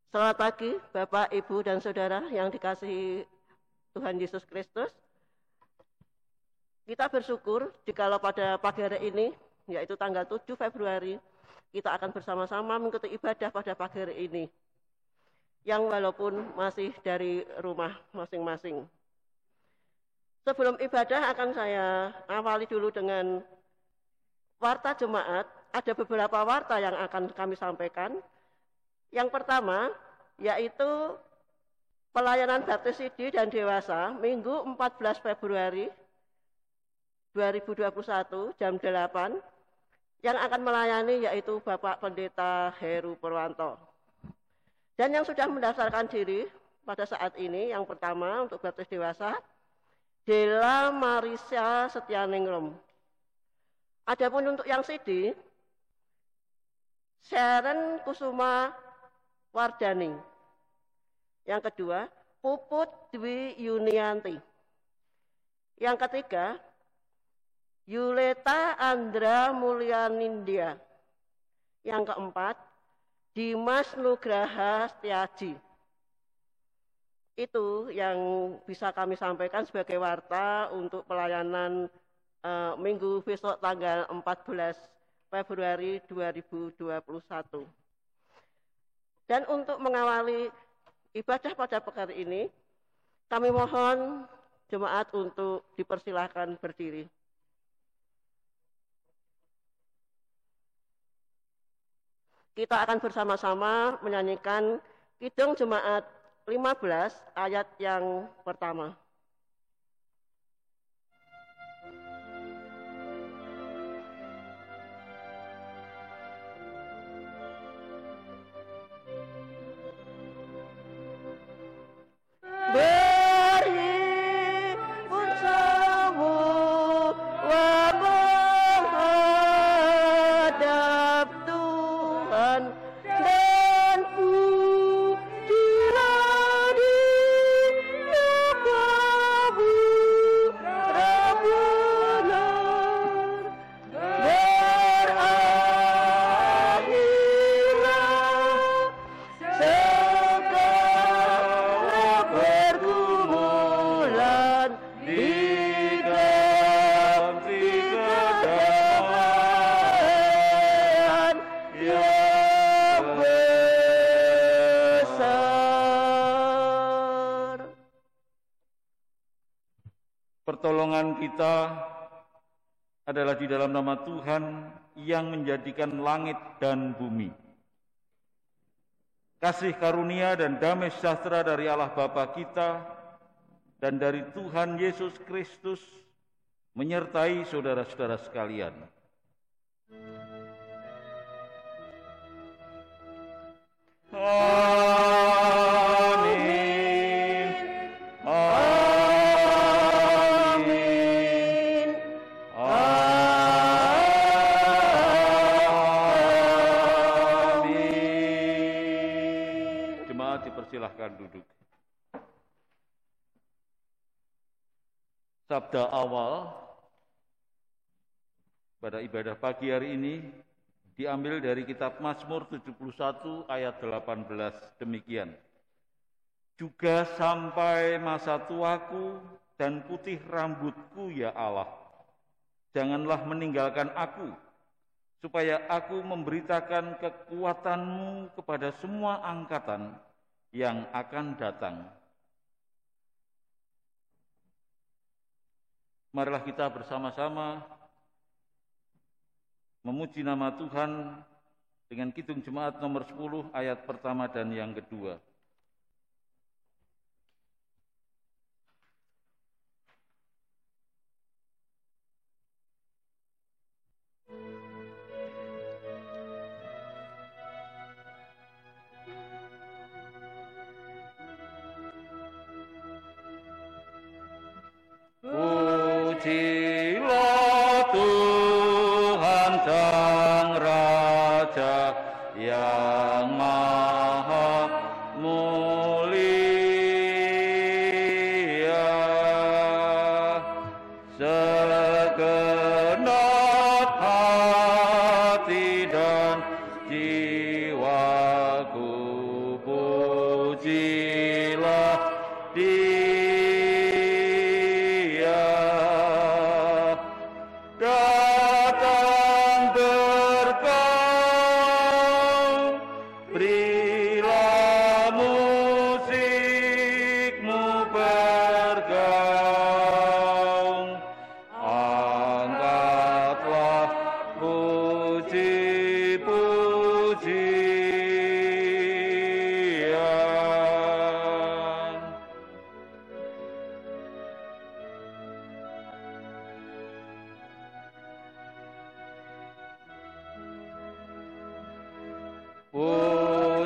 Selamat pagi Bapak, Ibu, dan Saudara yang dikasihi Tuhan Yesus Kristus. Kita bersyukur jikalau pada pagi hari ini, yaitu tanggal 7 Februari, kita akan bersama-sama mengikuti ibadah pada pagi hari ini, yang walaupun masih dari rumah masing-masing. Sebelum ibadah akan saya awali dulu dengan warta jemaat. Ada beberapa warta yang akan kami sampaikan. Yang pertama, yaitu pelayanan baptisidi dan dewasa Minggu 14 Februari 2021 jam 8 yang akan melayani yaitu Bapak Pendeta Heru Purwanto. Dan yang sudah mendaftarkan diri pada saat ini, yang pertama untuk baptis dewasa Dela Marisa Setianingrum. Adapun untuk yang CD Sharon Kusuma Wardani. Yang kedua, Puput Dwi Yunianti. Yang ketiga, Yuleta Andra Mulyanindya. Yang keempat, Dimas Nugraha Setiaji. Itu yang bisa kami sampaikan sebagai warta untuk pelayanan minggu besok tanggal 14 Februari 2021. Dan untuk mengawali ibadah pada pekan ini, kami mohon jemaat untuk dipersilahkan berdiri. Kita akan bersama-sama menyanyikan Kidung Jemaat 15 ayat yang pertama. Berhimpun semua menghadap Tuhan dan pujilah Dia kabur benar. Berakhirlah segala pergumulan diganti kedamaian yang besar. Pertolongan kita adalah di dalam nama Tuhan yang menjadikan langit dan bumi. Kasih karunia dan damai sejahtera dari Allah Bapa kita dan dari Tuhan Yesus Kristus menyertai saudara-saudara sekalian. Amin. Amin. Amin. Jemaat dipersilahkan duduk. Sabda awal pada ibadah pagi hari ini diambil dari kitab Mazmur 71 ayat 18 demikian. Juga sampai masa tuaku dan putih rambutku ya Allah, janganlah meninggalkan aku, supaya aku memberitakan kekuatan-Mu kepada semua angkatan yang akan datang. Marilah kita bersama-sama memuji nama Tuhan dengan Kidung Jemaat nomor 10 ayat pertama dan yang kedua. Pujilah Tuhan Sang Raja yang Maha Mulia. Segenap hati dan jiwaku pujilah Dia. Datang bergaung, berilah musikmu bergaung, angkatlah puji-pujian.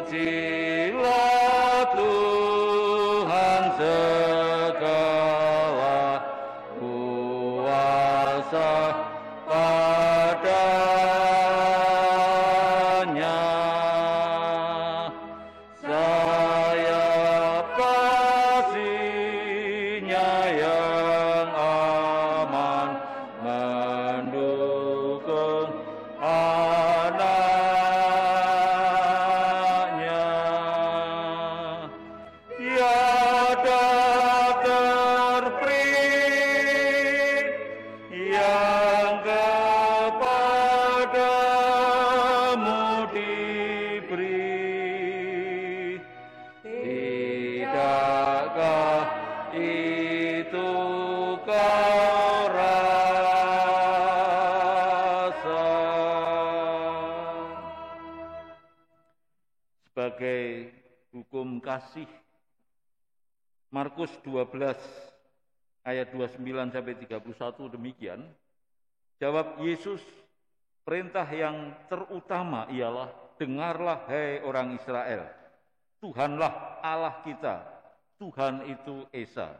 Pujilah Tuhan segala kuasa padanya. Sayap kasih-Nya yang aman mendukung anak-Nya. Tiada terperi yang kepadamu diberi. Tidakkah itu kau rasa? Sebagai hukum kasih, Markus 12 ayat 29 sampai 31 demikian. Jawab Yesus, perintah yang terutama ialah, dengarlah hai orang Israel, Tuhanlah Allah kita, Tuhan itu Esa.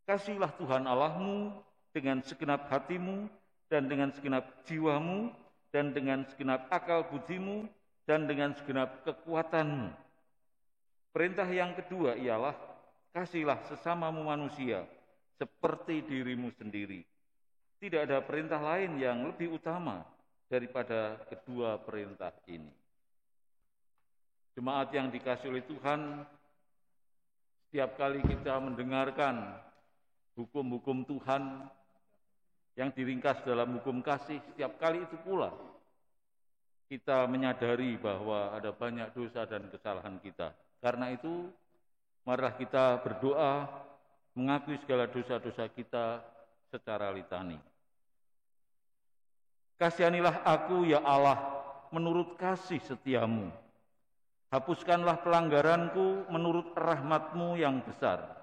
Kasihilah Tuhan Allahmu dengan segenap hatimu dan dengan segenap jiwamu dan dengan segenap akal budimu dan dengan segenap kekuatanmu. Perintah yang kedua ialah, kasihilah sesamamu manusia seperti dirimu sendiri. Tidak ada perintah lain yang lebih utama daripada kedua perintah ini. Jemaat yang dikasihi oleh Tuhan, setiap kali kita mendengarkan hukum-hukum Tuhan yang diringkas dalam hukum kasih, setiap kali itu pula kita menyadari bahwa ada banyak dosa dan kesalahan kita. Karena itu, marilah kita berdoa mengakui segala dosa-dosa kita secara litani. Kasihanilah aku ya Allah menurut kasih setiamu. Hapuskanlah pelanggaranku menurut rahmat-Mu yang besar.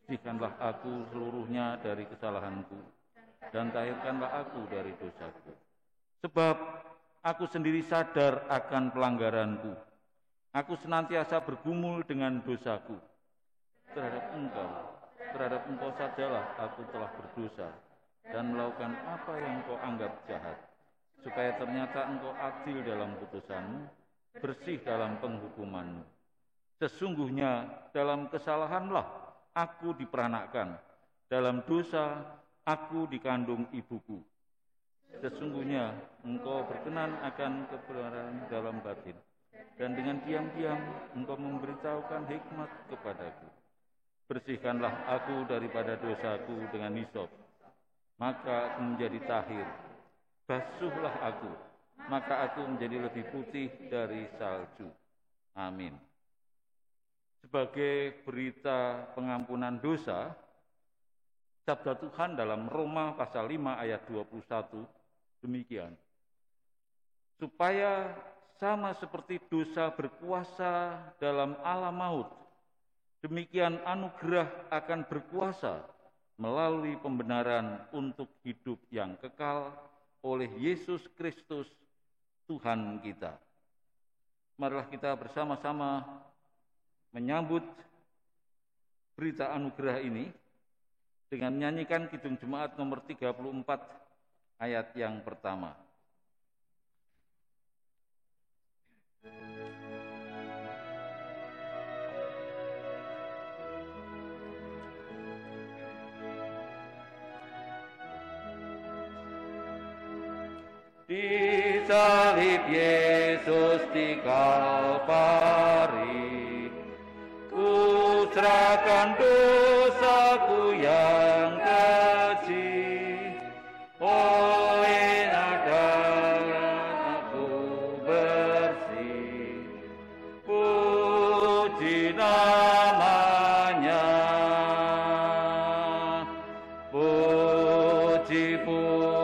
Bersihkanlah aku seluruhnya dari kesalahanku dan tahirkanlah aku dari dosaku. Sebab aku sendiri sadar akan pelanggaranku. Aku senantiasa bergumul dengan dosaku. Terhadap engkau sajalah aku telah berdosa dan melakukan apa yang engkau anggap jahat, supaya ternyata engkau adil dalam putusanmu, bersih dalam penghukumanmu. Sesungguhnya dalam kesalahanlah aku diperanakkan, dalam dosa aku dikandung ibuku. Sesungguhnya engkau berkenan akan kebenaran dalam batin, dan dengan diam-diam engkau memberitahukan hikmat kepadaku. Bersihkanlah aku daripada dosaku dengan hisop, maka aku menjadi tahir. Basuhlah aku, maka aku menjadi lebih putih dari salju. Amin. Sebagai berita pengampunan dosa, sabda Tuhan dalam Roma pasal 5 ayat 21 demikian. Supaya sama seperti dosa berkuasa dalam alam maut, demikian anugerah akan berkuasa melalui pembenaran untuk hidup yang kekal oleh Yesus Kristus Tuhan kita. Marilah kita bersama-sama menyambut berita anugerah ini dengan menyanyikan Kidung Jemaat nomor 34 ayat yang pertama. Di salib Yesus di Kalvari, ku serahkan dosaku yang keji. Oleh darah aku bersih, puji namanya, puji namanya,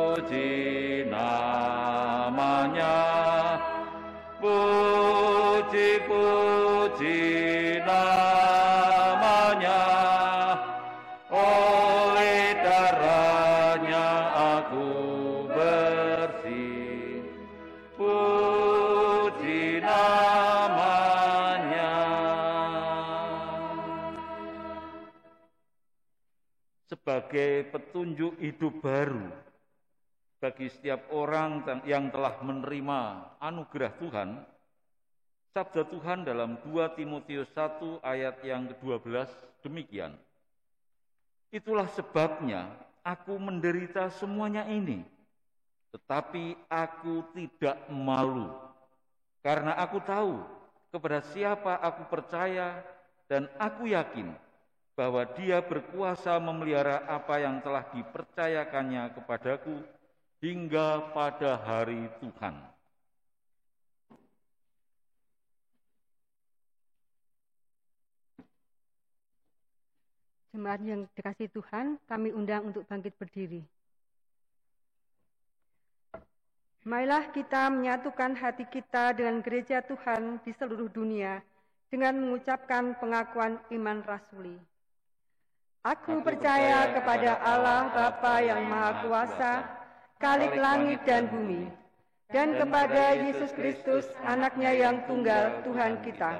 puji namanya. Oleh darahnya aku bersih, puji namanya. Sebagai petunjuk hidup baru bagi setiap orang yang telah menerima anugerah Tuhan, sabda Tuhan dalam 2 Timotius 1 ayat yang ke-12 demikian. Itulah sebabnya aku menderita semuanya ini, tetapi aku tidak malu, karena aku tahu kepada siapa aku percaya dan aku yakin bahwa Dia berkuasa memelihara apa yang telah dipercayakannya kepadaku hingga pada hari Tuhan. Jemaat yang dikasihi Tuhan, kami undang untuk bangkit berdiri. Marilah kita menyatukan hati kita dengan gereja Tuhan di seluruh dunia dengan mengucapkan pengakuan iman rasuli. Aku percaya kepada Allah Bapa yang Maha Kuasa, Khalik langit dan bumi, dan kepada Yesus Kristus, Anak-Nya yang tunggal, Tuhan kita,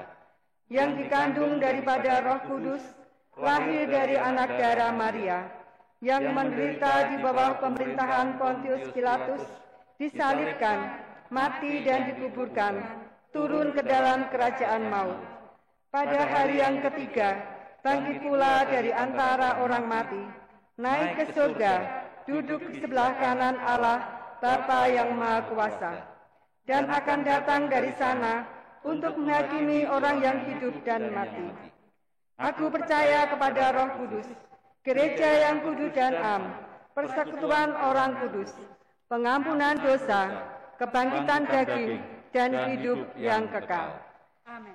yang dikandung daripada Roh Kudus, lahir dari anak darah Maria, yang menderita di bawah pemerintahan Pontius Pilatus, disalibkan, mati dan dikuburkan, turun ke dalam kerajaan maut. Pada hari yang ketiga, bangkit pula dari antara orang mati, naik ke surga, duduk di sebelah kanan Allah, Bapa yang Maha Kuasa, dan akan datang dari sana untuk menghakimi orang yang hidup dan mati. Aku percaya kepada Roh Kudus, gereja yang kudus dan am, persekutuan orang kudus, pengampunan dosa, kebangkitan daging, dan hidup yang kekal. Amin.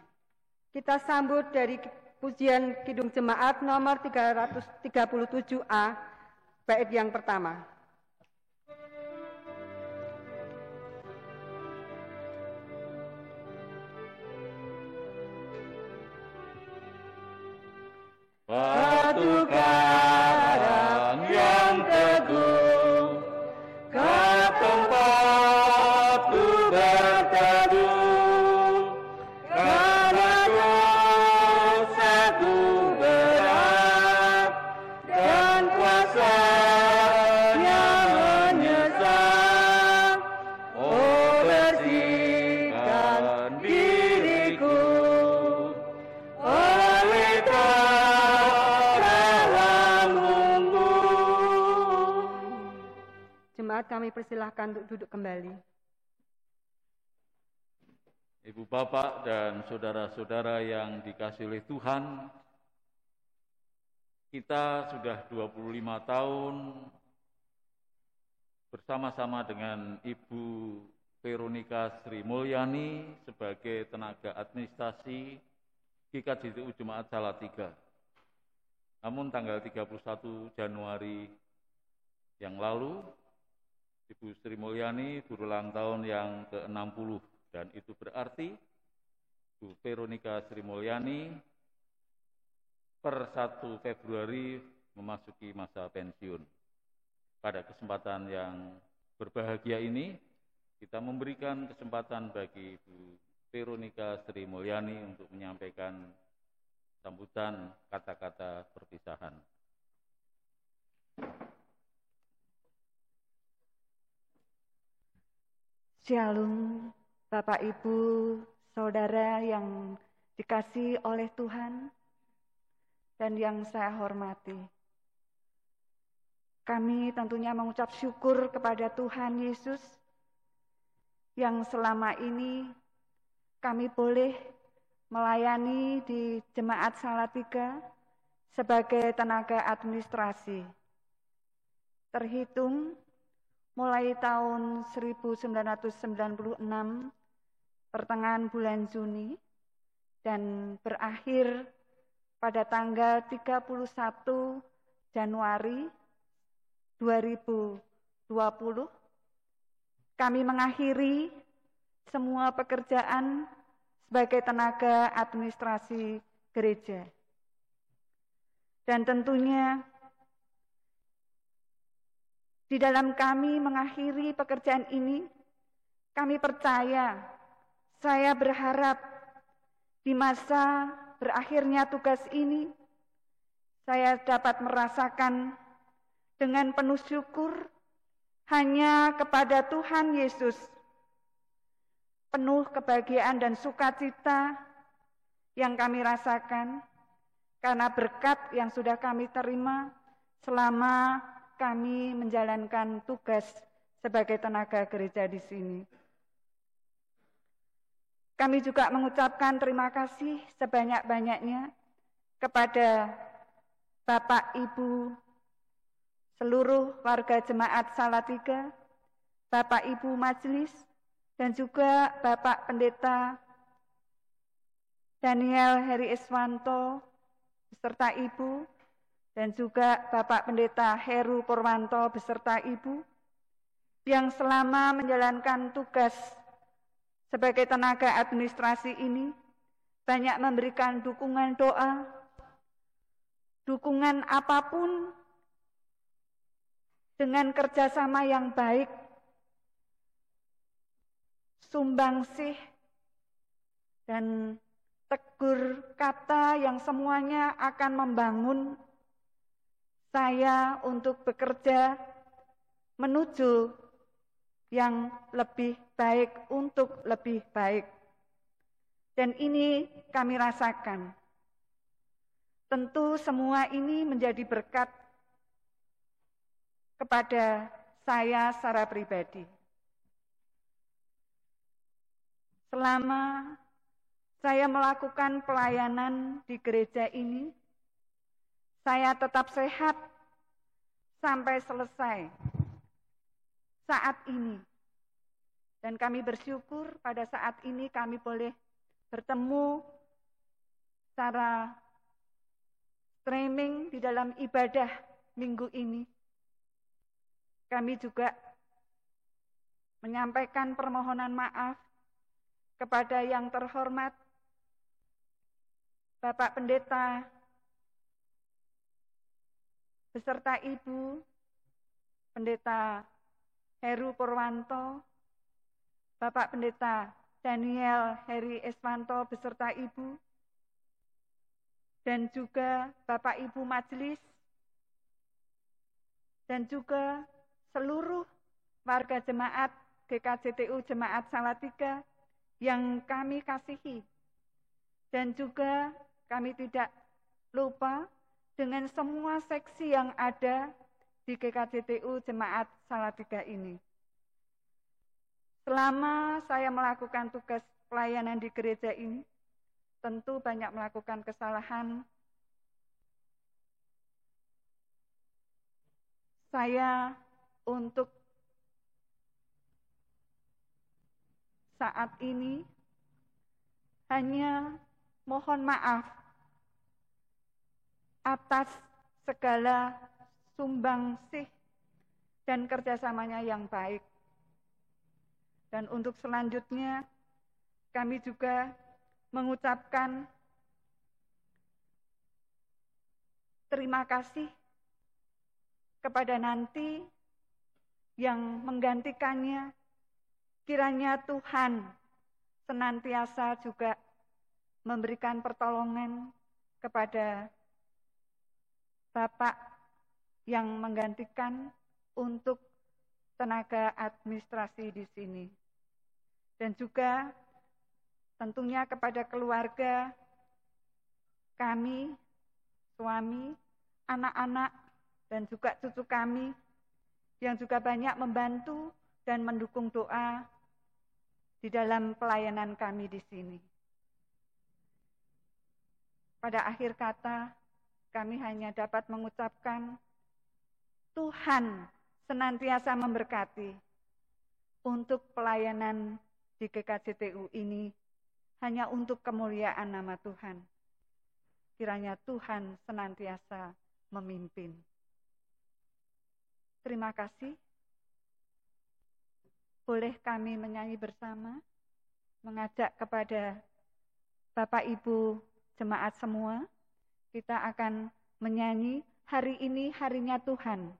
Kita sambut dari pujian Kidung Jemaat nomor 337A, bait yang pertama. Batu karang yang teguh, ke tempatku berteduh, karena dosaku berat dan kuasanya menyesal. Oh, bersihkan diriku oleh kami persilahkan untuk duduk kembali. Ibu bapak dan saudara-saudara yang dikasihi oleh Tuhan, kita sudah 25 tahun bersama-sama dengan Ibu Veronika Sri Mulyani sebagai tenaga administrasi GKJTU Jemaat Salatiga. Namun tanggal 31 Januari yang lalu, Ibu Sri Mulyani berulang tahun yang ke-60, dan itu berarti Ibu Veronika Sri Mulyani per 1 Februari memasuki masa pensiun. Pada kesempatan yang berbahagia ini, kita memberikan kesempatan bagi Ibu Veronika Sri Mulyani untuk menyampaikan sambutan kata-kata perpisahan. Shalom, Bapak Ibu, Saudara yang dikasihi oleh Tuhan dan yang saya hormati. Kami tentunya mengucap syukur kepada Tuhan Yesus yang selama ini kami boleh melayani di Jemaat Salatiga sebagai tenaga administrasi. Terhitung mulai tahun 1996 pertengahan bulan Juni dan berakhir pada tanggal 31 Januari 2020, kami mengakhiri semua pekerjaan sebagai tenaga administrasi gereja. Dan tentunya di dalam kami mengakhiri pekerjaan ini, kami percaya, saya berharap di masa berakhirnya tugas ini, saya dapat merasakan dengan penuh syukur hanya kepada Tuhan Yesus, penuh kebahagiaan dan sukacita yang kami rasakan karena berkat yang sudah kami terima selama kami menjalankan tugas sebagai tenaga gereja di sini. Kami juga mengucapkan terima kasih sebanyak-banyaknya kepada Bapak, Ibu, seluruh warga Jemaat Salatiga, Bapak, Ibu Majelis, dan juga Bapak Pendeta Daniel Heri Iswanto beserta Ibu, dan juga Bapak Pendeta Heru Purwanto beserta Ibu, yang selama menjalankan tugas sebagai tenaga administrasi ini banyak memberikan dukungan doa, dukungan apapun dengan kerjasama yang baik, sumbangsih, dan tegur kata yang semuanya akan membangun saya untuk bekerja menuju yang lebih baik untuk lebih baik. Dan ini kami rasakan. Tentu semua ini menjadi berkat kepada saya secara pribadi. Selama saya melakukan pelayanan di gereja ini, saya tetap sehat sampai selesai saat ini. Dan kami bersyukur pada saat ini kami boleh bertemu secara streaming di dalam ibadah minggu ini. Kami juga menyampaikan permohonan maaf kepada yang terhormat Bapak Pendeta beserta Ibu Pendeta Heru Purwanto, Bapak Pendeta Daniel Heri Iswanto beserta Ibu, dan juga Bapak Ibu Majelis, dan juga seluruh warga jemaat GKJTU Jemaat Salatiga yang kami kasihi. Dan juga kami tidak lupa dengan semua seksi yang ada di GKJTU Jemaat Salatiga ini. Selama saya melakukan tugas pelayanan di gereja ini, tentu banyak melakukan kesalahan. Saya untuk saat ini hanya mohon maaf atas segala sumbangsih dan kerjasamanya yang baik. Dan untuk selanjutnya, kami juga mengucapkan terima kasih kepada nanti yang menggantikannya. Kiranya Tuhan senantiasa juga memberikan pertolongan kepada Bapak yang menggantikan untuk tenaga administrasi di sini. Dan juga tentunya kepada keluarga kami, suami, anak-anak, dan juga cucu kami yang juga banyak membantu dan mendukung doa di dalam pelayanan kami di sini. Pada akhir kata, kami hanya dapat mengucapkan Tuhan senantiasa memberkati untuk pelayanan di GKJTU ini hanya untuk kemuliaan nama Tuhan. Kiranya Tuhan senantiasa memimpin. Terima kasih. Boleh kami menyanyi bersama, mengajak kepada Bapak Ibu jemaat semua, kita akan menyanyi hari ini harinya Tuhan.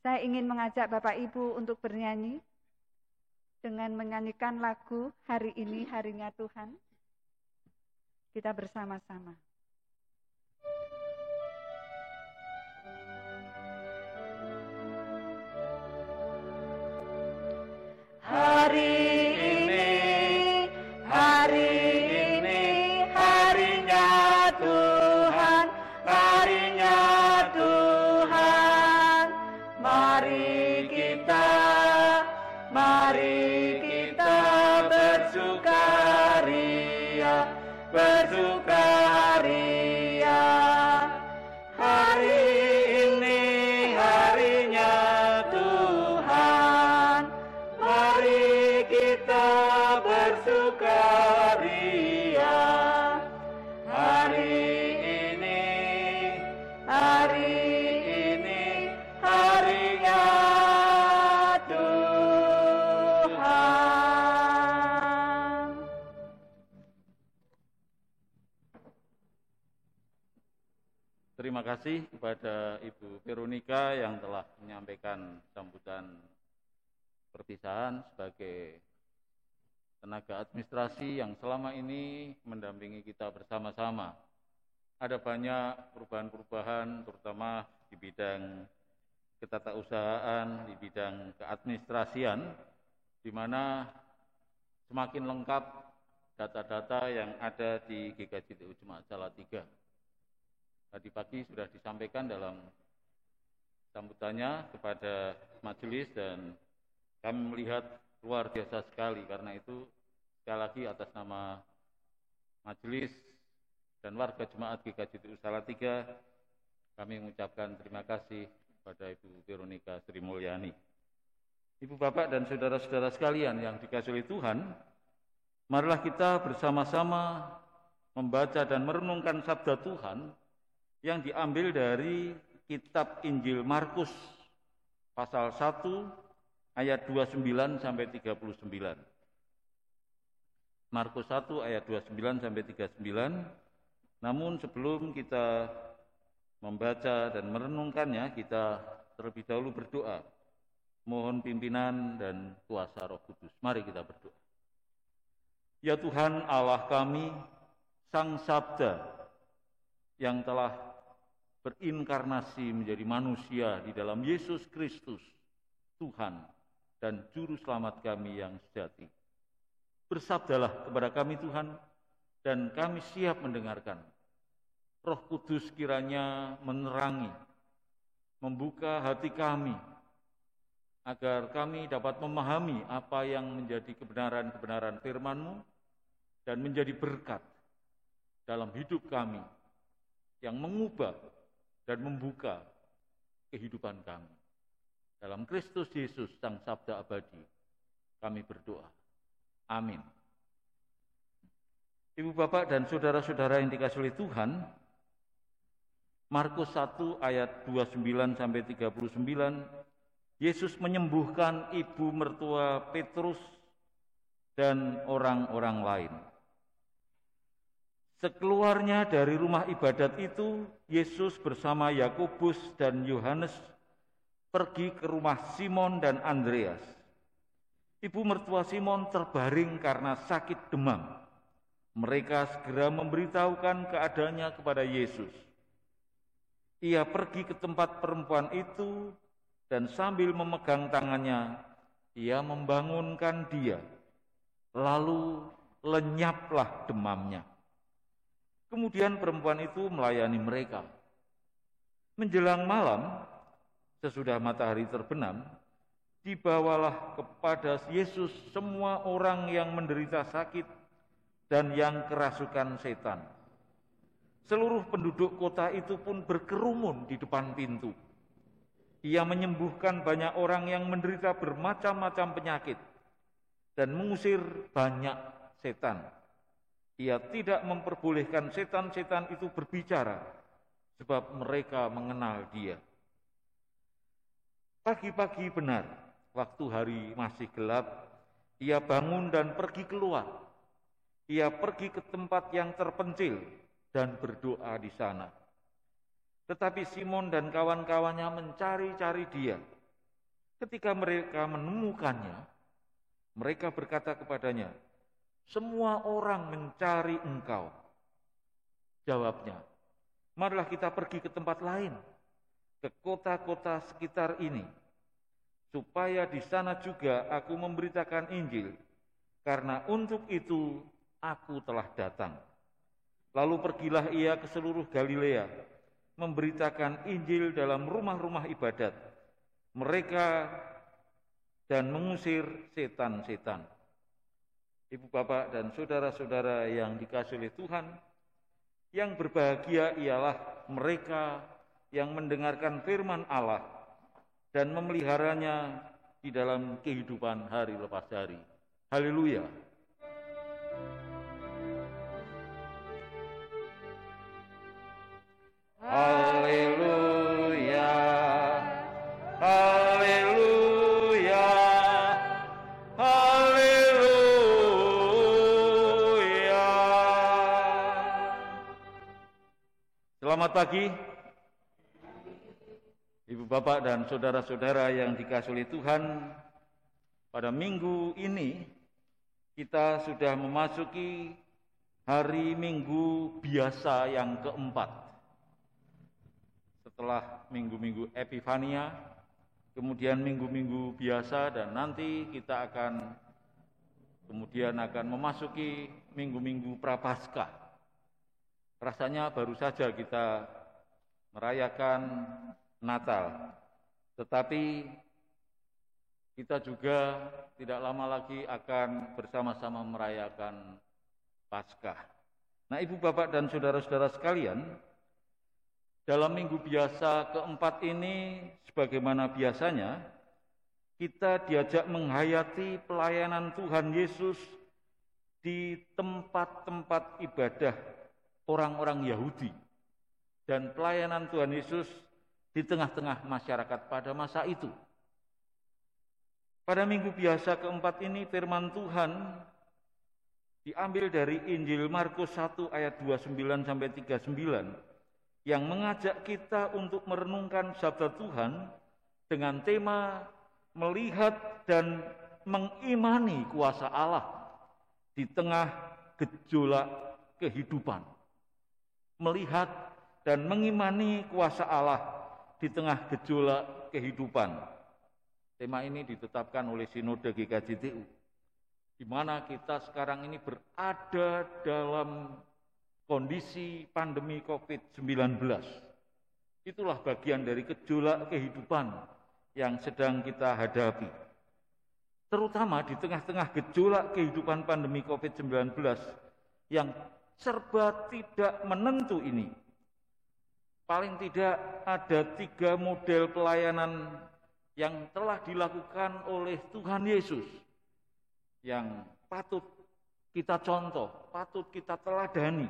Saya ingin mengajak Bapak Ibu untuk bernyanyi dengan menyanyikan lagu Hari Ini Harinya Tuhan. Kita bersama-sama. Hari ini harinya Tuhan, harinya Tuhan. Mari kita bersukaria, bersukaria. Hari ini harinya Tuhan, mari kita bersukaria. Hari ini harinya Tuhan. Terima kasih kepada Ibu Veronika yang telah menyampaikan sambutan perpisahan sebagai tenaga administrasi yang selama ini mendampingi kita bersama-sama. Ada banyak perubahan-perubahan, terutama di bidang ketatausahaan, di bidang keadministrasian, di mana semakin lengkap data-data yang ada di GKJTU Jemaat Salatiga. Tadi pagi sudah disampaikan dalam sambutannya kepada majelis dan kami melihat luar biasa sekali. Karena itu sekali lagi atas nama majelis dan warga jemaat GKJTU Salatiga kami mengucapkan terima kasih kepada Ibu Veronika Sri Mulyani. Ibu bapak dan saudara-saudara sekalian yang dikasihi oleh Tuhan, marilah kita bersama-sama membaca dan merenungkan sabda Tuhan yang diambil dari kitab Injil Markus pasal 1 ayat 29 sampai 39. Markus 1 ayat 29 sampai 39. Namun sebelum kita membaca dan merenungkannya, kita terlebih dahulu berdoa. Mohon pimpinan dan kuasa Roh Kudus. Mari kita berdoa. Ya Tuhan Allah kami, Sang Sabda yang telah berinkarnasi menjadi manusia di dalam Yesus Kristus, Tuhan dan Juru Selamat kami yang sejati. Bersabdalah kepada kami Tuhan, dan kami siap mendengarkan. Roh Kudus kiranya menerangi, membuka hati kami, agar kami dapat memahami apa yang menjadi kebenaran-kebenaran firman-Mu dan menjadi berkat dalam hidup kami yang mengubah dan membuka kehidupan kami. Dalam Kristus Yesus, Sang Sabda Abadi, kami berdoa. Amin. Ibu bapak dan saudara-saudara yang dikasihi oleh Tuhan, Markus 1 ayat 29 sampai 39, Yesus menyembuhkan ibu mertua Petrus dan orang-orang lain. Sekeluarnya dari rumah ibadat itu, Yesus bersama Yakobus dan Yohanes pergi ke rumah Simon dan Andreas. Ibu mertua Simon terbaring karena sakit demam. Mereka segera memberitahukan keadaannya kepada Yesus. Ia pergi ke tempat perempuan itu dan sambil memegang tangannya, ia membangunkan dia. Lalu lenyaplah demamnya. Kemudian perempuan itu melayani mereka. Menjelang malam, sesudah matahari terbenam, dibawalah kepada Yesus semua orang yang menderita sakit dan yang kerasukan setan. Seluruh penduduk kota itu pun berkerumun di depan pintu. Ia menyembuhkan banyak orang yang menderita bermacam-macam penyakit dan mengusir banyak setan. Ia tidak memperbolehkan setan-setan itu berbicara, sebab mereka mengenal dia. Pagi-pagi benar, waktu hari masih gelap, ia bangun dan pergi keluar. Ia pergi ke tempat yang terpencil dan berdoa di sana. Tetapi Simon dan kawan-kawannya mencari-cari dia. Ketika mereka menemukannya, mereka berkata kepadanya, "Semua orang mencari engkau." Jawabnya, "Marilah kita pergi ke tempat lain, ke kota-kota sekitar ini, supaya di sana juga aku memberitakan Injil, karena untuk itu aku telah datang." Lalu pergilah ia ke seluruh Galilea, memberitakan Injil dalam rumah-rumah ibadat mereka dan mengusir setan-setan. Ibu bapak dan saudara-saudara yang dikasihi oleh Tuhan, yang berbahagia ialah mereka yang mendengarkan firman Allah dan memeliharanya di dalam kehidupan hari lepas hari. Haleluya. Haleluya, haleluya, haleluya. Selamat pagi, Ibu bapak dan saudara-saudara yang dikasihi oleh Tuhan. Pada minggu ini kita sudah memasuki hari Minggu biasa yang keempat. Setelah minggu-minggu Epifania, kemudian minggu-minggu biasa, dan nanti kita akan memasuki minggu-minggu Prapaskah. Rasanya baru saja kita merayakan Natal, tetapi kita juga tidak lama lagi akan bersama-sama merayakan Paskah. Nah, Ibu bapak dan saudara-saudara sekalian, dalam minggu biasa keempat ini, sebagaimana biasanya, kita diajak menghayati pelayanan Tuhan Yesus di tempat-tempat ibadah orang-orang Yahudi dan pelayanan Tuhan Yesus di tengah-tengah masyarakat pada masa itu. Pada minggu biasa keempat ini, firman Tuhan diambil dari Injil Markus 1 ayat 29 sampai 39 yang mengajak kita untuk merenungkan sabda Tuhan dengan tema melihat dan mengimani kuasa Allah di tengah gejolak kehidupan. Melihat dan mengimani kuasa Allah di tengah gejolak kehidupan. Tema ini ditetapkan oleh Sinode GKJTU, di mana kita sekarang ini berada dalam kondisi pandemi COVID-19. Itulah bagian dari gejolak kehidupan yang sedang kita hadapi. Terutama di tengah-tengah gejolak kehidupan pandemi COVID-19 yang serba tidak menentu ini. Paling tidak ada 3 model pelayanan yang telah dilakukan oleh Tuhan Yesus yang patut kita contoh, patut kita teladani,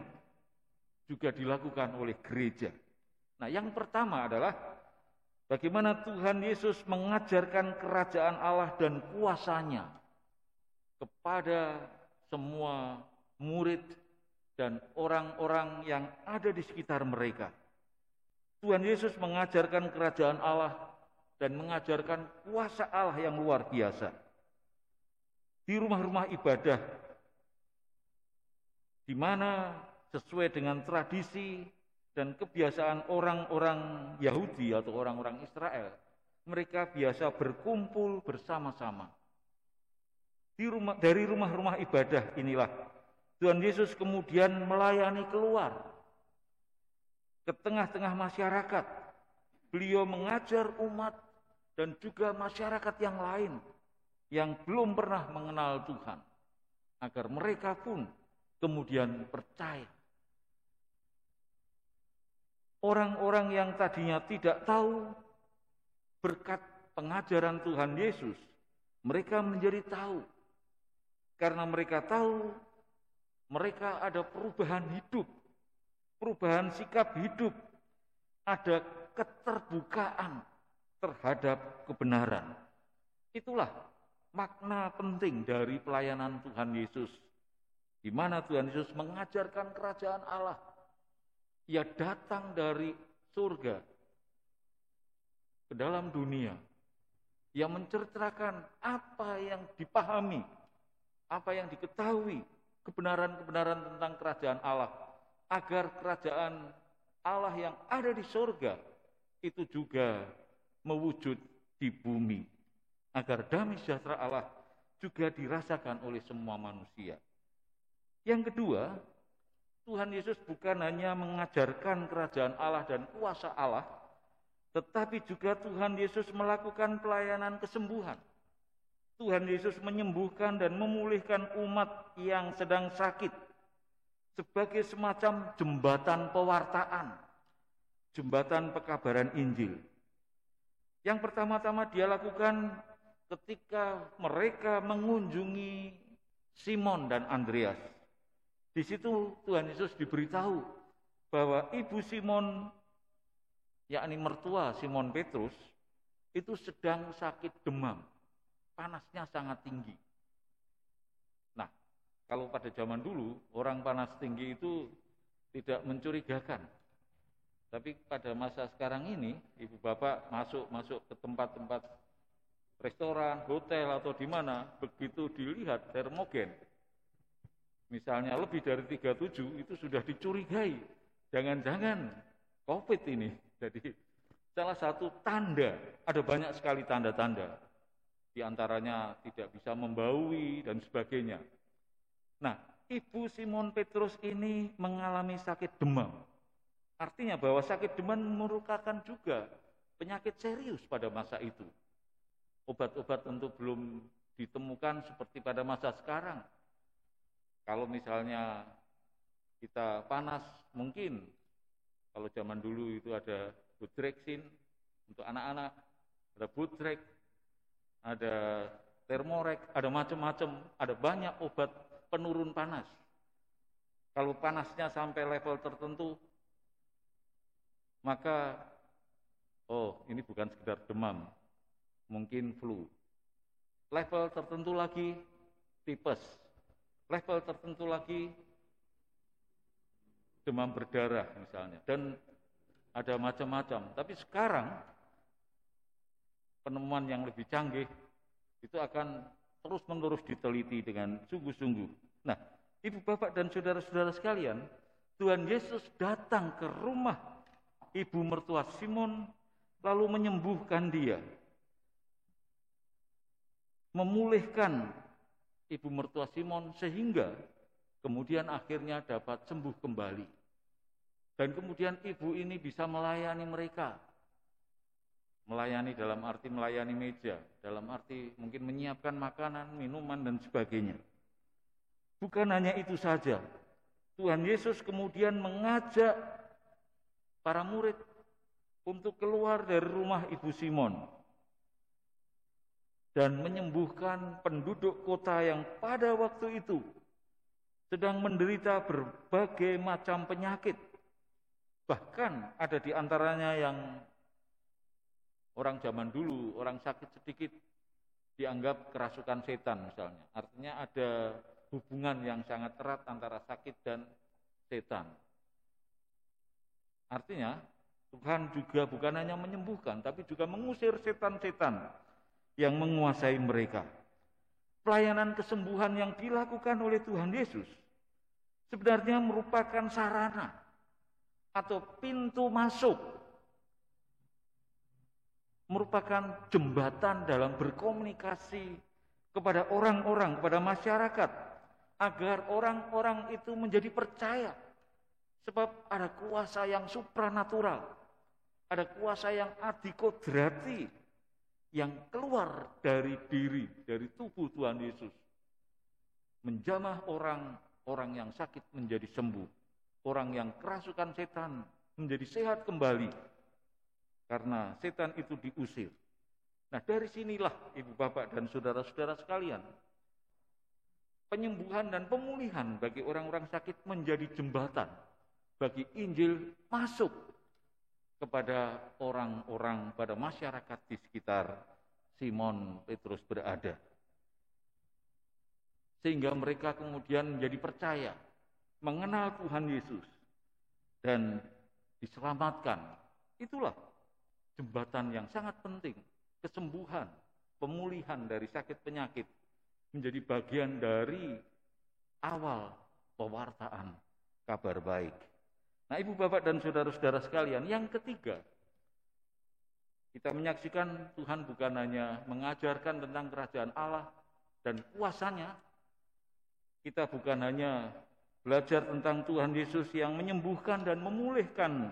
juga dilakukan oleh gereja. Nah, yang pertama adalah bagaimana Tuhan Yesus mengajarkan kerajaan Allah dan kuasanya kepada semua murid dan orang-orang yang ada di sekitar mereka. Tuhan Yesus mengajarkan kerajaan Allah dan mengajarkan kuasa Allah yang luar biasa. Di rumah-rumah ibadah, di mana sesuai dengan tradisi dan kebiasaan orang-orang Yahudi atau orang-orang Israel, mereka biasa berkumpul bersama-sama. Dari rumah-rumah ibadah inilah Tuhan Yesus kemudian melayani keluar ke tengah-tengah masyarakat. Beliau mengajar umat dan juga masyarakat yang lain yang belum pernah mengenal Tuhan, agar mereka pun kemudian percaya. Orang-orang yang tadinya tidak tahu, berkat pengajaran Tuhan Yesus, mereka menjadi tahu. Karena mereka tahu, mereka ada perubahan hidup, perubahan sikap hidup, ada keterbukaan terhadap kebenaran. Itulah makna penting dari pelayanan Tuhan Yesus, di mana Tuhan Yesus mengajarkan kerajaan Allah. Ia datang dari surga ke dalam dunia. Ia menceritakan apa yang dipahami, apa yang diketahui, kebenaran-kebenaran tentang kerajaan Allah, agar kerajaan Allah yang ada di surga itu juga mewujud di bumi, agar damai sejahtera Allah juga dirasakan oleh semua manusia. Yang kedua, Tuhan Yesus bukan hanya mengajarkan kerajaan Allah dan kuasa Allah, tetapi juga Tuhan Yesus melakukan pelayanan kesembuhan. Tuhan Yesus menyembuhkan dan memulihkan umat yang sedang sakit sebagai semacam jembatan pewartaan, jembatan pekabaran Injil. Yang pertama-tama dia lakukan ketika mereka mengunjungi Simon dan Andreas. Di situ Tuhan Yesus diberitahu bahwa ibu Simon, yakni mertua Simon Petrus, itu sedang sakit demam. Panasnya sangat tinggi. Nah, kalau pada zaman dulu, orang panas tinggi itu tidak mencurigakan. Tapi pada masa sekarang ini, ibu bapak masuk ke tempat-tempat restoran, hotel atau di mana, begitu dilihat termogen, misalnya lebih dari 37, itu sudah dicurigai. Jangan-jangan COVID ini. Jadi salah satu tanda, ada banyak sekali tanda-tanda. Di antaranya tidak bisa membaui dan sebagainya. Nah, ibu Simon Petrus ini mengalami sakit demam. Artinya bahwa sakit demam merupakan juga penyakit serius pada masa itu. Obat-obat tentu belum ditemukan seperti pada masa sekarang. Kalau misalnya kita panas, mungkin kalau zaman dulu itu ada Budrexin untuk anak-anak, ada Budrex, ada Thermorex, ada macam-macam, ada banyak obat penurun panas. Kalau panasnya sampai level tertentu, maka ini bukan sekedar demam, mungkin flu. Level tertentu lagi tipes, level tertentu lagi demam berdarah misalnya, dan ada macam-macam. Tapi sekarang penemuan yang lebih canggih itu akan terus-menerus diteliti dengan sungguh-sungguh. Nah, ibu bapak dan saudara-saudara sekalian, Tuhan Yesus datang ke rumah ibu mertua Simon, lalu menyembuhkan dia, memulihkan ibu mertua Simon sehingga kemudian akhirnya dapat sembuh kembali. Dan kemudian ibu ini bisa melayani mereka. Melayani dalam arti melayani meja, dalam arti mungkin menyiapkan makanan, minuman, dan sebagainya. Bukan hanya itu saja, Tuhan Yesus kemudian mengajak para murid untuk keluar dari rumah ibu Simon dan menyembuhkan penduduk kota yang pada waktu itu sedang menderita berbagai macam penyakit. Bahkan ada di antaranya yang orang zaman dulu, orang sakit sedikit dianggap kerasukan setan misalnya. Artinya ada hubungan yang sangat erat antara sakit dan setan. Artinya Tuhan juga bukan hanya menyembuhkan, tapi juga mengusir setan-setan yang menguasai mereka. Pelayanan kesembuhan yang dilakukan oleh Tuhan Yesus sebenarnya merupakan sarana atau pintu masuk, merupakan jembatan dalam berkomunikasi kepada orang-orang, kepada masyarakat, agar orang-orang itu menjadi percaya. Sebab ada kuasa yang supranatural, ada kuasa yang adikodrati yang keluar dari diri, dari tubuh Tuhan Yesus. Menjamah orang yang sakit menjadi sembuh. Orang yang kerasukan setan menjadi sehat kembali. Karena setan itu diusir. Nah, dari sinilah Ibu Bapak dan saudara-saudara sekalian, penyembuhan dan pemulihan bagi orang-orang sakit menjadi jembatan bagi Injil masuk kepada orang-orang, pada masyarakat di sekitar Simon Petrus berada. Sehingga mereka kemudian menjadi percaya, mengenal Tuhan Yesus, dan diselamatkan. Itulah jembatan yang sangat penting. Kesembuhan, pemulihan dari sakit penyakit menjadi bagian dari awal pewartaan kabar baik. Nah, Ibu Bapak dan saudara-saudara sekalian, yang ketiga, kita menyaksikan Tuhan bukan hanya mengajarkan tentang kerajaan Allah dan kuasanya, kita bukan hanya belajar tentang Tuhan Yesus yang menyembuhkan dan memulihkan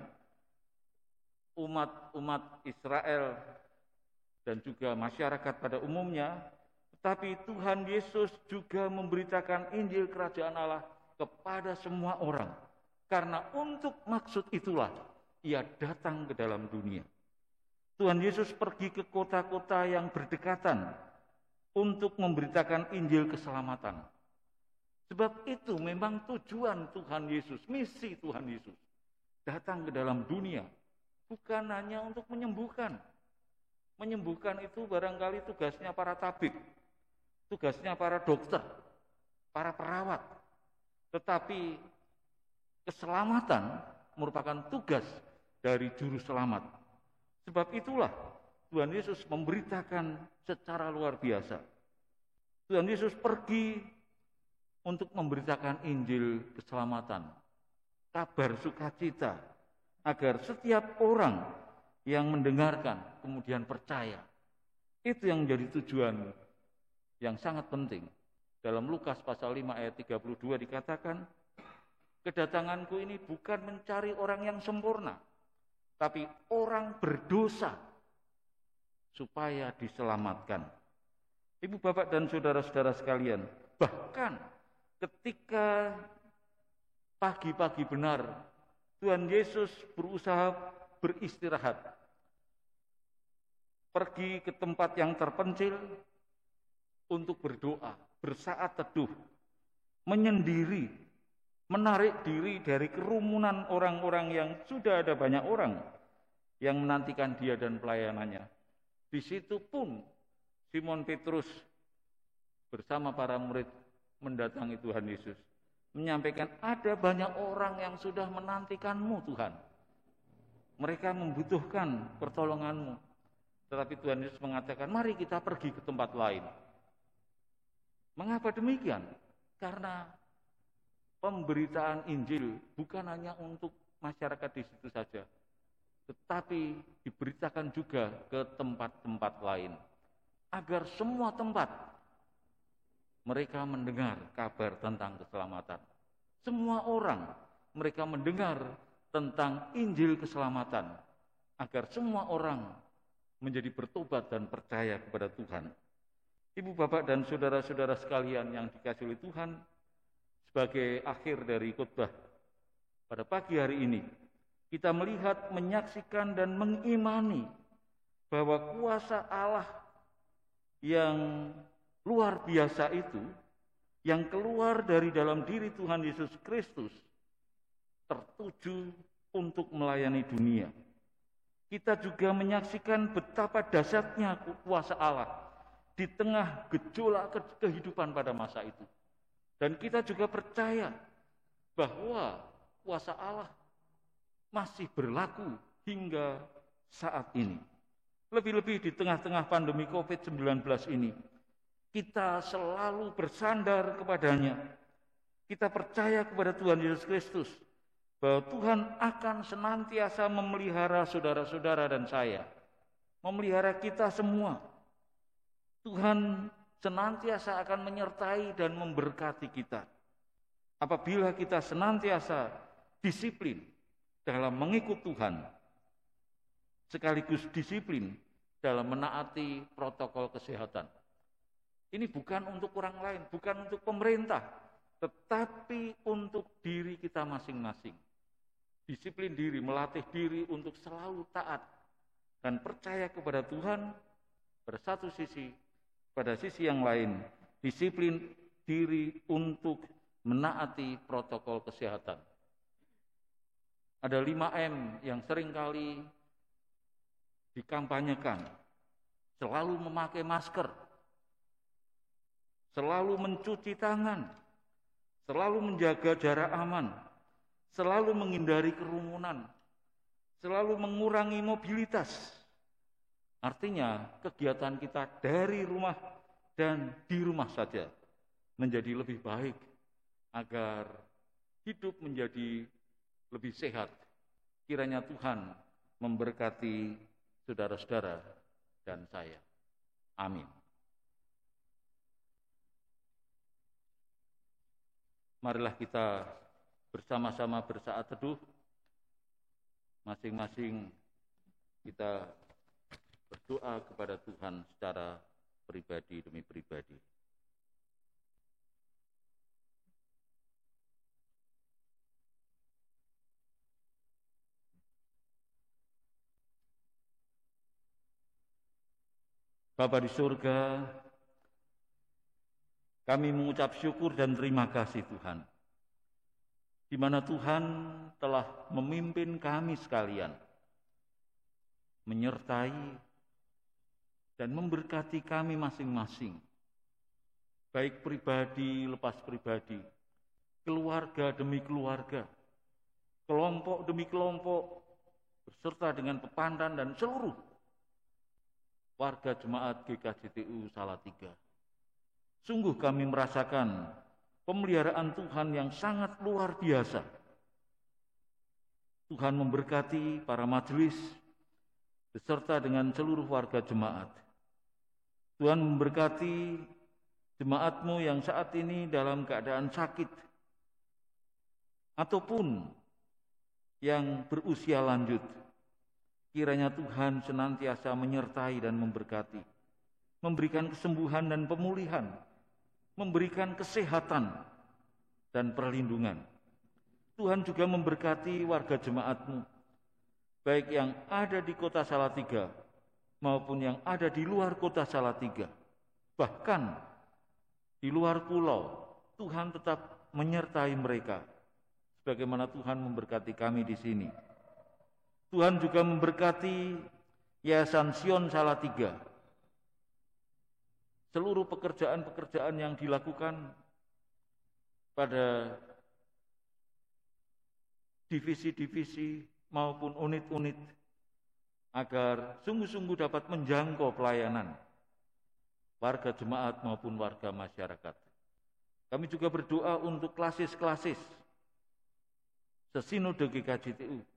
umat Israel dan juga masyarakat pada umumnya, tetapi Tuhan Yesus juga memberitakan Injil Kerajaan Allah kepada semua orang. Karena untuk maksud itulah Ia datang ke dalam dunia. Tuhan Yesus pergi ke kota-kota yang berdekatan untuk memberitakan Injil keselamatan. Sebab itu memang tujuan Tuhan Yesus, misi Tuhan Yesus. Datang ke dalam dunia, bukan hanya untuk menyembuhkan. Menyembuhkan itu barangkali tugasnya para tabib, tugasnya para dokter, para perawat. Tetapi keselamatan merupakan tugas dari juru selamat. Sebab itulah Tuhan Yesus memberitakan secara luar biasa. Tuhan Yesus pergi untuk memberitakan Injil keselamatan, kabar sukacita, agar setiap orang yang mendengarkan kemudian percaya. Itu yang menjadi tujuan yang sangat penting. Dalam Lukas pasal 5 ayat 32 dikatakan, kedatanganku ini bukan mencari orang yang sempurna, tapi orang berdosa supaya diselamatkan. Ibu, Bapak, dan saudara-saudara sekalian, bahkan ketika pagi-pagi benar Tuhan Yesus berusaha beristirahat, pergi ke tempat yang terpencil untuk berdoa, bersaat teduh, menyendiri, menarik diri dari kerumunan orang-orang yang sudah ada banyak orang yang menantikan dia dan pelayanannya. Di situ pun Simon Petrus bersama para murid mendatangi Tuhan Yesus, menyampaikan ada banyak orang yang sudah menantikanmu Tuhan. Mereka membutuhkan pertolonganmu. Tetapi Tuhan Yesus mengatakan, mari kita pergi ke tempat lain. Mengapa demikian? Karena pemberitaan Injil bukan hanya untuk masyarakat di situ saja, tetapi diberitakan juga ke tempat-tempat lain. Agar semua tempat mereka mendengar kabar tentang keselamatan. Semua orang mereka mendengar tentang Injil keselamatan. Agar semua orang menjadi bertobat dan percaya kepada Tuhan. Ibu, Bapak, dan saudara-saudara sekalian yang dikasihi oleh Tuhan, sebagai akhir dari khotbah pada pagi hari ini, kita melihat, menyaksikan, dan mengimani bahwa kuasa Allah yang luar biasa itu, yang keluar dari dalam diri Tuhan Yesus Kristus, tertuju untuk melayani dunia. Kita juga menyaksikan betapa dahsyatnya kuasa Allah di tengah gejolak kehidupan pada masa itu. Dan kita juga percaya bahwa kuasa Allah masih berlaku hingga saat ini. Lebih-lebih di tengah-tengah pandemi COVID-19 ini, kita selalu bersandar kepadanya. Kita percaya kepada Tuhan Yesus Kristus, bahwa Tuhan akan senantiasa memelihara saudara-saudara dan saya, memelihara kita semua. Tuhan senantiasa akan menyertai dan memberkati kita. Apabila kita senantiasa disiplin dalam mengikut Tuhan, sekaligus disiplin dalam menaati protokol kesehatan. Ini bukan untuk orang lain, bukan untuk pemerintah, tetapi untuk diri kita masing-masing. Disiplin diri, melatih diri untuk selalu taat dan percaya kepada Tuhan pada satu sisi, pada sisi yang lain, disiplin diri untuk menaati protokol kesehatan. Ada 5M yang seringkali dikampanyekan, selalu memakai masker, selalu mencuci tangan, selalu menjaga jarak aman, selalu menghindari kerumunan, selalu mengurangi mobilitas. Artinya kegiatan kita dari rumah dan di rumah saja menjadi lebih baik agar hidup menjadi lebih sehat. Kiranya Tuhan memberkati saudara-saudara dan saya. Amin. Marilah kita bersama-sama bersaat teduh. Masing-masing kita berdoa kepada Tuhan secara pribadi demi pribadi. Bapa di surga, kami mengucap syukur dan terima kasih Tuhan, di mana Tuhan telah memimpin kami sekalian, menyertai dan memberkati kami masing-masing, baik pribadi lepas pribadi, keluarga demi keluarga, kelompok demi kelompok, beserta dengan pepandan dan seluruh warga jemaat GKJTU Salatiga. Sungguh kami merasakan pemeliharaan Tuhan yang sangat luar biasa. Tuhan memberkati para majelis beserta dengan seluruh warga jemaat. Tuhan memberkati jemaat-Mu yang saat ini dalam keadaan sakit ataupun yang berusia lanjut. Kiranya Tuhan senantiasa menyertai dan memberkati, memberikan kesembuhan dan pemulihan, memberikan kesehatan dan perlindungan. Tuhan juga memberkati warga jemaat-Mu, baik yang ada di kota Salatiga maupun yang ada di luar kota Salatiga. Bahkan di luar pulau, Tuhan tetap menyertai mereka, sebagaimana Tuhan memberkati kami di sini. Tuhan juga memberkati Yayasan Sion Salatiga. Seluruh pekerjaan-pekerjaan yang dilakukan pada divisi-divisi maupun unit-unit agar sungguh-sungguh dapat menjangkau pelayanan warga jemaat maupun warga masyarakat. Kami juga berdoa untuk klasis-klasis Sesinode GKJTU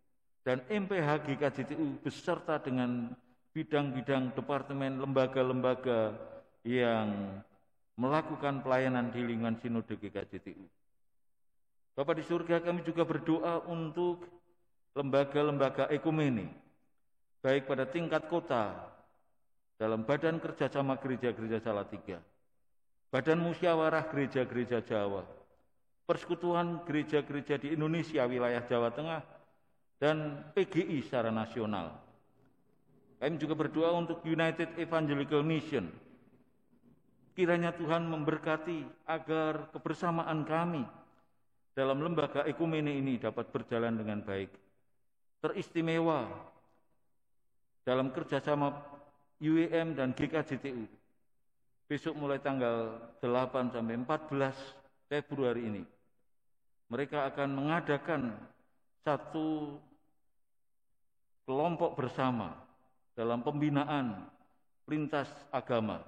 dan MPH GKJTU beserta dengan bidang-bidang departemen lembaga-lembaga yang melakukan pelayanan di lingkungan Sinode GKJTU. Bapa di surga, kami juga berdoa untuk lembaga-lembaga ekumene, baik pada tingkat kota, dalam Badan Kerjasama Gereja-Gereja Salatiga, Badan Musyawarah Gereja-Gereja Jawa, Persekutuan Gereja-Gereja di Indonesia wilayah Jawa Tengah, dan PGI secara nasional. Kami juga berdoa untuk United Evangelical Mission Kiranya Tuhan memberkati agar kebersamaan kami dalam lembaga ekumene ini dapat berjalan dengan baik. Teristimewa dalam kerjasama UEM dan GKJTU. Besok mulai tanggal 8 sampai 14 Februari ini, mereka akan mengadakan satu kelompok bersama dalam pembinaan lintas agama,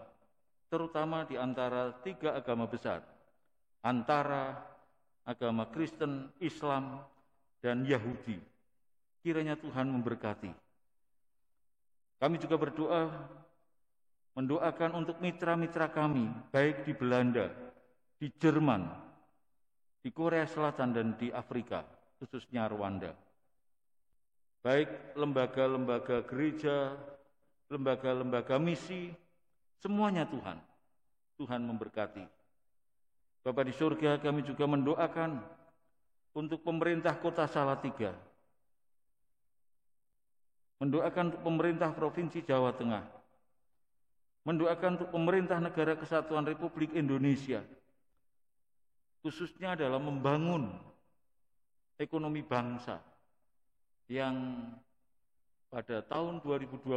terutama di antara 3 agama besar, antara agama Kristen, Islam, dan Yahudi. Kiranya Tuhan memberkati. Kami juga mendoakan untuk mitra-mitra kami, baik di Belanda, di Jerman, di Korea Selatan, dan di Afrika, khususnya Rwanda. Baik lembaga-lembaga gereja, lembaga-lembaga misi, semuanya Tuhan memberkati. Bapa di surga, kami juga mendoakan untuk pemerintah Kota Salatiga, mendoakan untuk pemerintah Provinsi Jawa Tengah, mendoakan untuk pemerintah Negara Kesatuan Republik Indonesia, khususnya dalam membangun ekonomi bangsa yang pada tahun 2020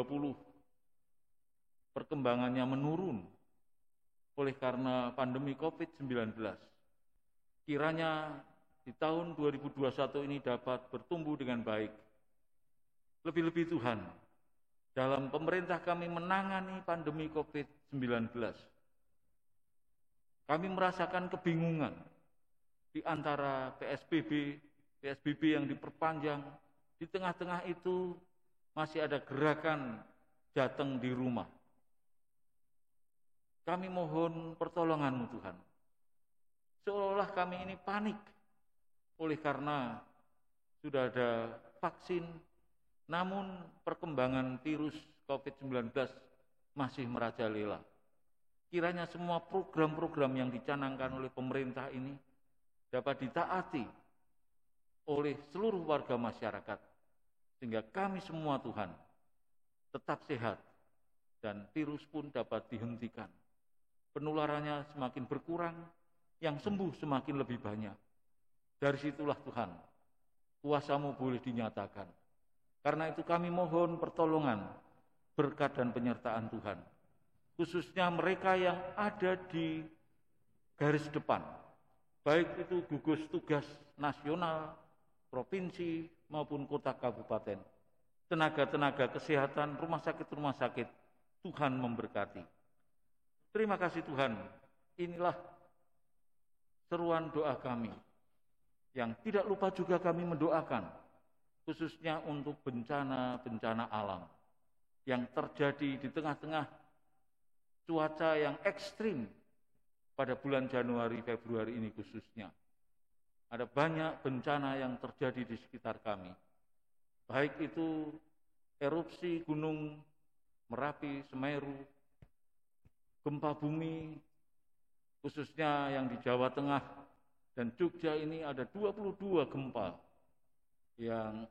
perkembangannya menurun oleh karena pandemi COVID-19. Kiranya di tahun 2021 ini dapat bertumbuh dengan baik. Lebih-lebih Tuhan, dalam pemerintah kami menangani pandemi COVID-19, kami merasakan kebingungan di antara PSBB yang diperpanjang. Di tengah-tengah itu masih ada gerakan jateng di rumah. Kami mohon pertolongan-Mu Tuhan. Seolah-olah kami ini panik oleh karena sudah ada vaksin, namun perkembangan virus COVID-19 masih merajalela. Kiranya semua program-program yang dicanangkan oleh pemerintah ini dapat ditaati oleh seluruh warga masyarakat, sehingga kami semua Tuhan tetap sehat dan virus pun dapat dihentikan. Penularannya semakin berkurang, yang sembuh semakin lebih banyak. Dari situlah Tuhan, kuasa-Mu boleh dinyatakan. Karena itu kami mohon pertolongan, berkat dan penyertaan Tuhan. Khususnya mereka yang ada di garis depan, baik itu gugus tugas nasional, provinsi, maupun kota kabupaten, tenaga-tenaga kesehatan, rumah sakit, Tuhan memberkati. Terima kasih Tuhan, inilah seruan doa kami, yang tidak lupa juga kami mendoakan, khususnya untuk bencana-bencana alam, yang terjadi di tengah-tengah cuaca yang ekstrim pada bulan Januari, Februari ini khususnya. Ada banyak bencana yang terjadi di sekitar kami, baik itu erupsi gunung Merapi, Semeru, gempa bumi, khususnya yang di Jawa Tengah dan Jogja ini ada 22 gempa yang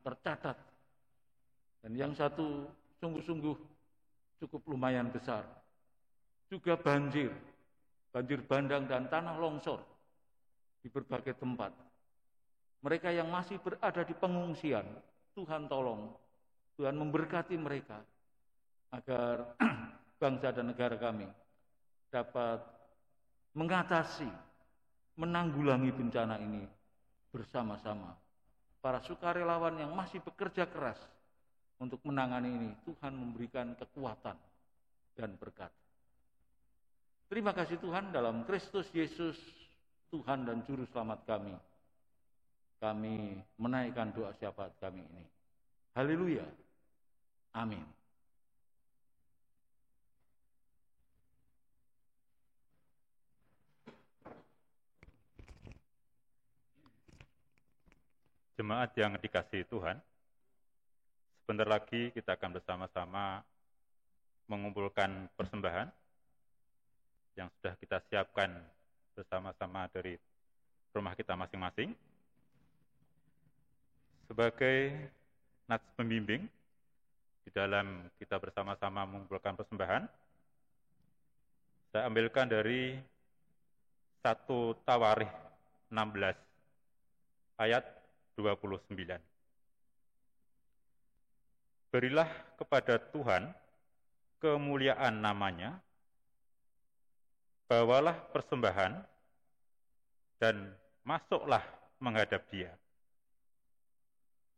tercatat, dan yang satu sungguh-sungguh cukup lumayan besar. Juga banjir bandang dan tanah longsor di berbagai tempat. Mereka yang masih berada di pengungsian, Tuhan tolong, Tuhan memberkati mereka, agar bangsa dan negara kami dapat mengatasi, menanggulangi bencana ini bersama-sama. Para sukarelawan yang masih bekerja keras untuk menangani ini, Tuhan memberikan kekuatan dan berkat. Terima kasih Tuhan, dalam Kristus Yesus, Tuhan dan Juru Selamat kami. Kami menaikkan doa syafaat kami ini. Haleluya. Amin. Jemaat yang dikasihi Tuhan, sebentar lagi kita akan bersama-sama mengumpulkan persembahan yang sudah kita siapkan bersama-sama dari rumah kita masing-masing. Sebagai nats pembimbing di dalam kita bersama-sama mengumpulkan persembahan, Saya ambilkan dari 1 Tawarikh 16 ayat 29. Berilah kepada Tuhan kemuliaan namanya, bawalah persembahan, dan masuklah menghadap Dia.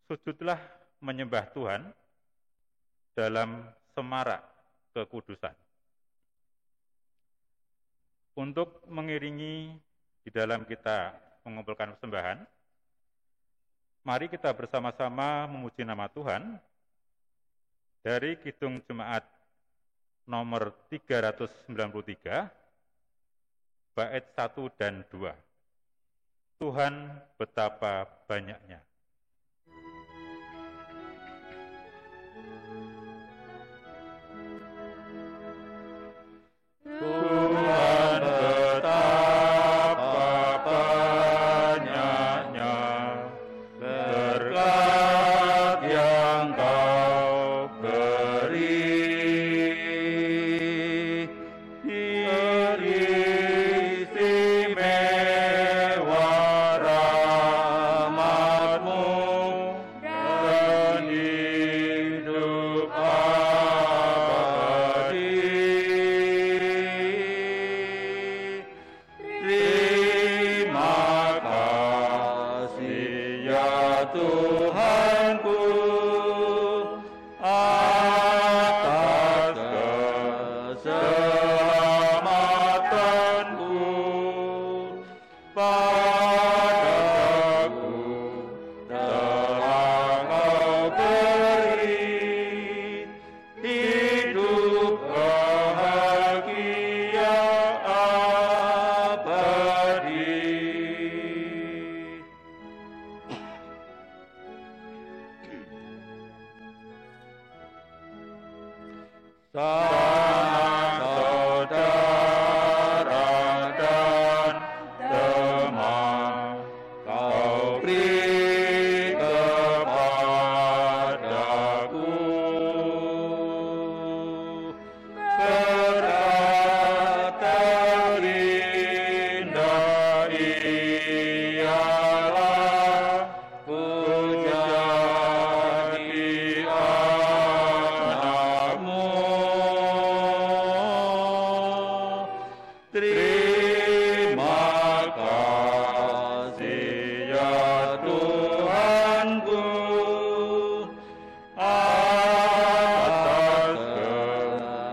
Sujudlah menyembah Tuhan dalam semarak kekudusan. Untuk mengiringi di dalam kita mengumpulkan persembahan, mari kita bersama-sama memuji nama Tuhan dari Kidung Jemaat nomor 393, bait 1 dan 2. Tuhan betapa banyaknya. Tuhan betapa banyaknya berkat yang Kau beri, istimewa rahmat-Mu dan hidup abadi. Terima kasih ya Tuhanku atas keselamatanku, padaku telah Kau beri hidup bahagia abadi. Sanak saudara dan teman, Kau beri kepadaku berkat terindah ialah ku jadi anak-Mu. Terima kasih ya Tuhanku atas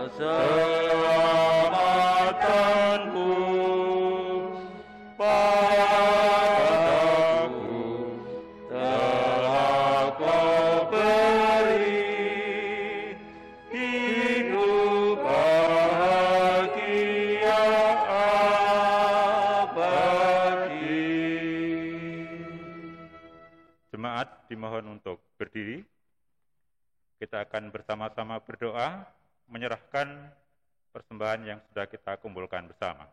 keselamatanku, padaku telah Kau beri hidup bahagia abadi. Jemaat dimohon untuk berdiri. Kita akan bersama-sama berdoa, menyerahkan persembahan yang sudah kita kumpulkan bersama.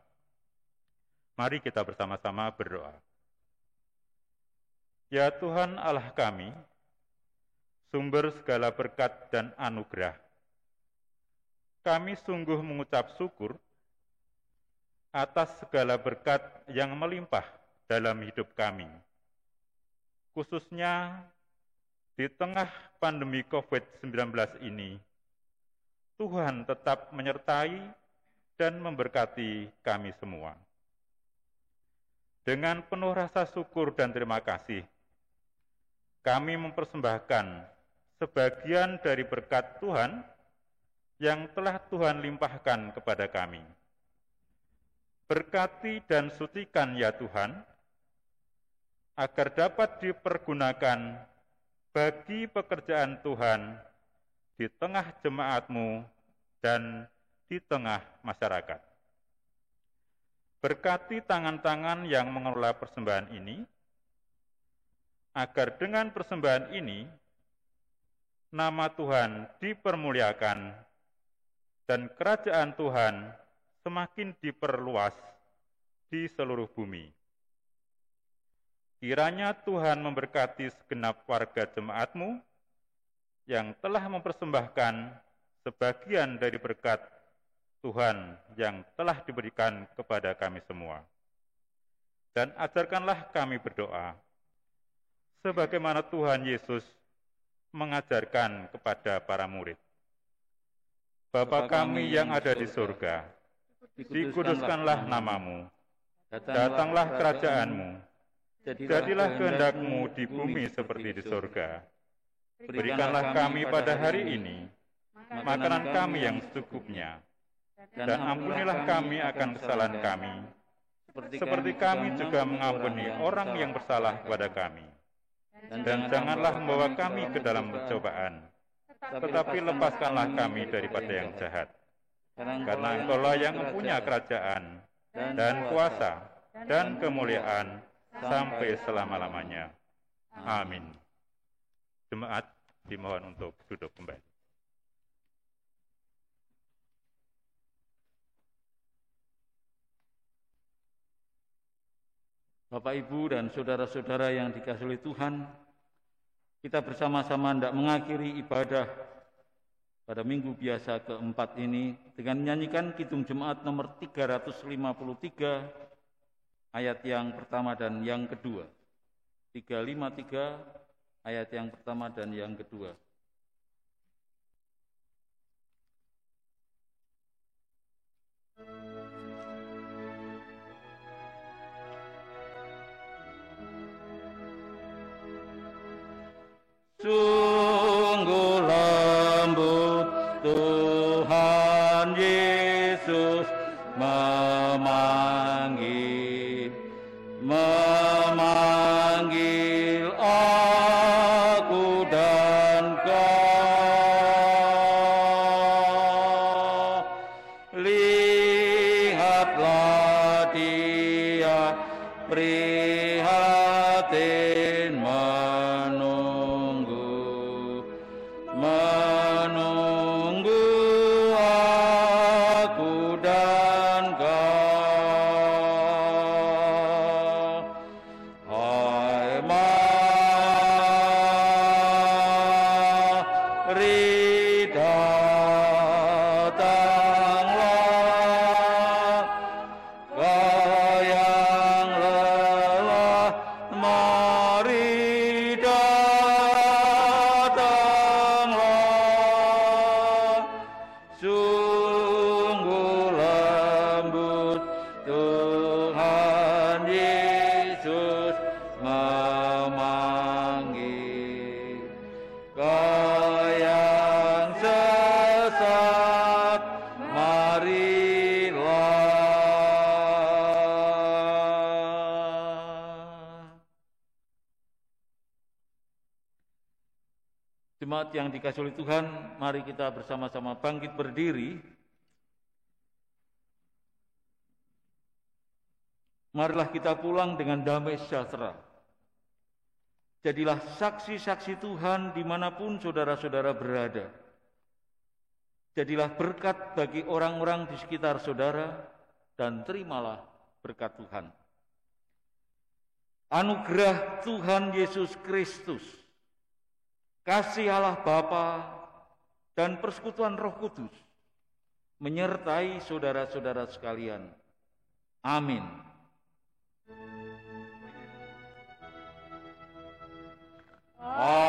Mari kita bersama-sama berdoa. Ya Tuhan Allah kami, sumber segala berkat dan anugerah, kami sungguh mengucap syukur atas segala berkat yang melimpah dalam hidup kami, khususnya di tengah pandemi COVID-19 ini. Tuhan tetap menyertai dan memberkati kami semua. Dengan penuh rasa syukur dan terima kasih, kami mempersembahkan sebagian dari berkat Tuhan yang telah Tuhan limpahkan kepada kami. Berkati dan sucikan ya Tuhan, agar dapat dipergunakan bagi pekerjaan Tuhan di tengah jemaat-Mu dan di tengah masyarakat. Berkati tangan-tangan yang mengelola persembahan ini, agar dengan persembahan ini, nama Tuhan dipermuliakan dan kerajaan Tuhan semakin diperluas di seluruh bumi. Kiranya Tuhan memberkati segenap warga jemaat-Mu yang telah mempersembahkan sebagian dari berkat Tuhan yang telah diberikan kepada kami semua. Dan ajarkanlah kami berdoa, sebagaimana Tuhan Yesus mengajarkan kepada para murid. Bapa kami yang ada di surga, dikuduskanlah namamu, datanglah kerajaanmu, jadilah kehendak-Mu di bumi seperti di surga. Berikanlah kami pada hari ini makanan kami yang secukupnya, dan ampunilah kami akan kesalahan kami, seperti kami juga mengampuni orang yang bersalah kepada kami. Dan janganlah membawa kami ke dalam pencobaan, tetapi lepaskanlah kami daripada yang jahat. Karena Engkau-lah yang mempunyai kerajaan, dan kuasa, dan kemuliaan, sampai selama-lamanya. Amin. Jemaat dimohon untuk duduk kembali. Bapak, Ibu, dan saudara-saudara yang dikasihi oleh Tuhan, kita bersama-sama hendak mengakhiri ibadah pada minggu biasa keempat ini dengan menyanyikan Kidung Jemaat nomor 353, ayat yang pertama dan yang kedua. 353, ayat yang pertama dan yang kedua. Sungguh lembut Tuhan Yesus memanggil aku dan kau. Lihatlah Dia prihatin menunggu aku dan kau. Hai mari datanglah, kau yang lelah, mari datanglah. Sungguh lembut Tuhan Yesus memanggil. Kau yang sesat, marilah. Jemaat yang dikasihi oleh Tuhan, mari kita bersama-sama bangkit berdiri. Marilah kita pulang dengan damai sejahtera. Jadilah saksi-saksi Tuhan dimanapun saudara-saudara berada. Jadilah berkat bagi orang-orang di sekitar saudara, dan terimalah berkat Tuhan. Anugerah Tuhan Yesus Kristus, kasih Allah Bapa, dan persekutuan Roh Kudus menyertai saudara-saudara sekalian. Amin. Amin.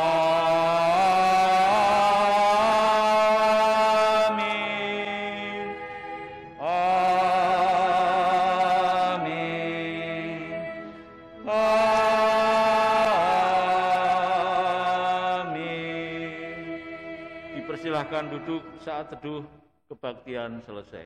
Amin. Amin. Dipersilahkan duduk saat teduh kebaktian selesai.